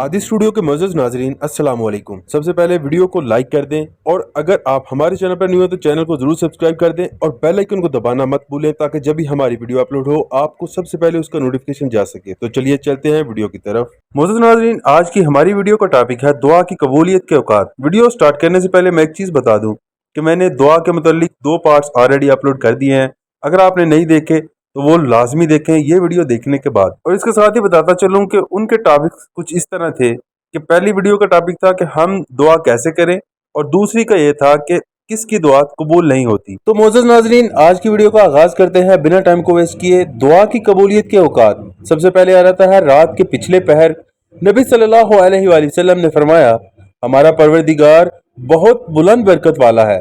आदि स्टूडियो के मोअज़्ज़ज़ नाज़रीन, अस्सलाम वालेकुम। सबसे पहले वीडियो को लाइक कर दें और अगर आप हमारे चैनल पर न्यू हैं तो चैनल को जरूर सब्सक्राइब कर दें और बेल आइकन को दबाना मत भूलें ताकि जब भी हमारी वीडियो अपलोड हो आपको सबसे पहले उसका नोटिफिकेशन जा सके। तो चलिए चलते हैं वीडियो की तरफ। मोअज़्ज़ज़ नाज़रीन, आज की हमारी वीडियो का टॉपिक है दुआ की कबूलियत के औकात। वीडियो स्टार्ट करने से पहले मैं एक चीज़ बता दूँ कि मैंने दुआ के मुतालिक 2 पार्ट्स ऑलरेडी अपलोड कर दिए हैं। अगर आपने नहीं देखे तो वो लाजमी देखें ये वीडियो देखने के बाद। और इसके साथ ही बताता चलूं कि उनके टॉपिक्स कुछ इस तरह थे कि पहली वीडियो का टॉपिक था कि हम दुआ कैसे करें और दूसरी का ये था कि किसकी दुआ कबूल नहीं होती। तो मोअज़्ज़ज़ नाज़रीन, आज की वीडियो का आगाज करते हैं बिना टाइम को वेस्ट किए। दुआ की कबूलियत के औकात। सबसे पहले आ जाता है रात के पिछले पहर। नबी सल्लल्लाहु अलैहि वसल्लम ने फरमाया, हमारा परवरदिगार बहुत बुलंद बरकत वाला है।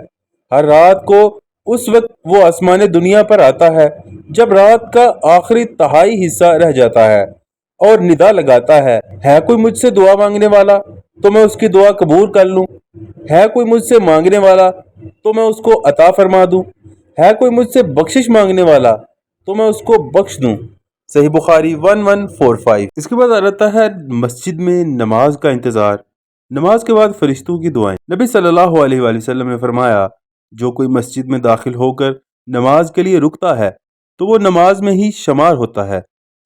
हर रात को उस वक्त वो आसमान दुनिया पर आता है जब रात का आखिरी तिहाई हिस्सा रह जाता है और निदा लगाता है कोई मुझसे दुआ मांगने वाला तो मैं उसकी दुआ कबूल कर लूं। है कोई मुझसे मांगने वाला तो मैं उसको अता फरमा दूं। है कोई मुझसे बख्शिश मांगने वाला तो मैं उसको बख्श दूं। सही बुखारी 1145। इसके बाद आ जाता है मस्जिद में नमाज का इंतजार। नमाज के बाद फरिश्तों की दुआएं। नबी सल्लल्लाहु अलैहि वसल्लम ने फरमाया, जो कोई मस्जिद में दाखिल होकर नमाज के लिए रुकता है तो वो नमाज में ही शुमार होता है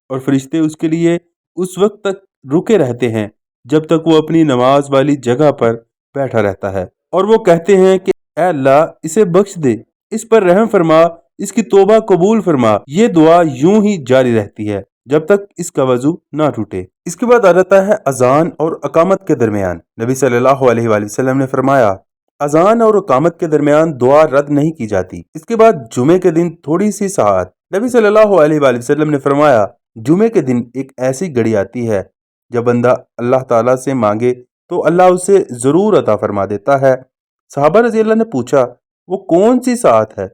और फरिश्ते उसके लिए उस वक्त तक रुके रहते हैं जब तक वो अपनी नमाज वाली जगह पर बैठा रहता है और वो कहते हैं कि ऐ अल्लाह, इसे बख्श दे, इस पर रहम फरमा, इसकी तौबा कबूल फरमा। ये दुआ यूं ही जारी रहती है जब तक इसका वजू ना टूटे। इसके बाद आ जाता है अजान और अकामत के दरमियान। नबी सल्लल्लाहु अलैहि वसल्लम ने फरमाया, अजान और इकामत के दरमियान दुआ रद्द नहीं की जाती। इसके बाद जुमे के दिन थोड़ी सी सआत। नबी सल्लल्लाहु अलैहि वसल्लम ने फरमाया, जुमे के दिन एक ऐसी घड़ी आती है जब बंदा अल्लाह ताला से मांगे तो अल्लाह उसे जरूर अता फरमा देता है। सहाबा रज़ी अल्लाह ने पूछा, वो कौन सी सआत है?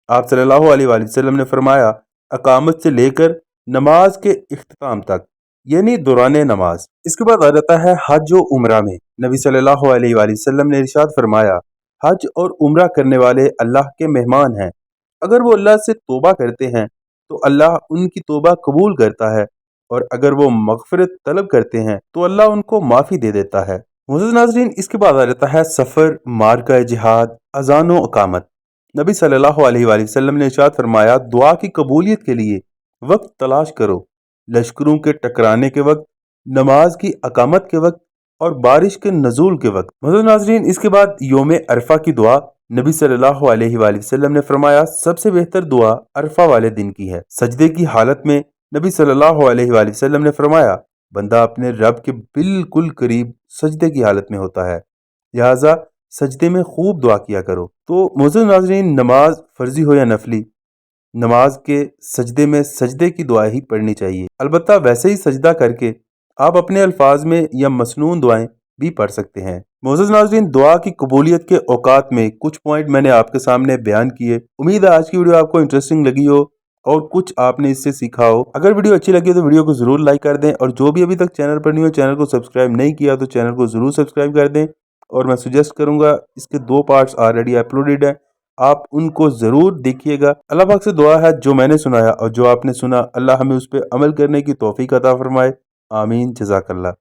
आप सल्लल्लाहु अलैहि वसल्लम ने फरमाया, अकामत से लेकर नमाज के इख्तिताम तक, यानी दौरान नमाज। इसके बाद आ जाता है हज और उम्रा में। नबी सल्लल्लाहु अलैहि वसल्लम ने इरशाद फरमाया, हज और उम्रा करने वाले अल्लाह के मेहमान हैं। अगर वो अल्लाह से तौबा करते हैं तो अल्लाह उनकी तौबा कबूल करता है और अगर वो मगफिरत तलब करते हैं तो अल्लाह उनको माफ़ी दे देता है। मुअज़्ज़ज़ नाज़रीन, इसके बाद आ जाता है सफ़र, मार्का जिहाद, अज़ान व इकामत। नबी सल्लल्लाहु अलैहि वसल्लम ने इरशाद फरमाया, दुआ की कबूलियत के लिए वक्त तलाश करो। लश्करों के टकराने के वक्त, नमाज की अकामत के वक्त और बारिश के नज़ूल के वक्त। मुअज़्ज़ज़ नाज़रीन, इसके बाद योम अरफा की दुआ। नबी सल्लल्लाहु अलैहि वसल्लम ने फरमाया, सबसे बेहतर दुआ अरफा वाले दिन की है। सजदे की हालत में नबी सल्लल्लाहु अलैहि वसल्लम ने फरमाया, बंदा अपने रब के बिल्कुल करीब सजदे की हालत में होता है, लिहाजा सजदे में खूब दुआ किया करो। तो मुअज़्ज़ज़ नाज़रीन, नमाज फर्जी हो या नफली, नमाज के सजदे में सजदे की दुआ ही पढ़नी चाहिए। अलबत्ता वैसे ही सजदा करके आप अपने अल्फाज में या मसनून दुआएं भी पढ़ सकते हैं। मुअज़्ज़ज़ नाज़रीन, दुआ की कबूलियत के औकात में कुछ पॉइंट मैंने आपके सामने बयान किए। उम्मीद है आज की वीडियो आपको इंटरेस्टिंग लगी हो और कुछ आपने इससे सीखा हो। अगर वीडियो अच्छी लगी तो वीडियो को जरूर लाइक कर दें और जो भी अभी तक चैनल पर नहीं हो, चैनल को सब्सक्राइब नहीं किया तो चैनल को जरूर सब्सक्राइब कर दें। और मैं सुजेस्ट करूंगा, इसके 2 पार्ट्स ऑलरेडी अपलोडेड हैं, आप उनको जरूर देखिएगा। अल्लाह पाक से दुआ है जो मैंने सुनाया और जो आपने सुना, अल्लाह हमें उस पर अमल करने की तौफीक अता फरमाए। आमीन। जज़ाकल्लाह।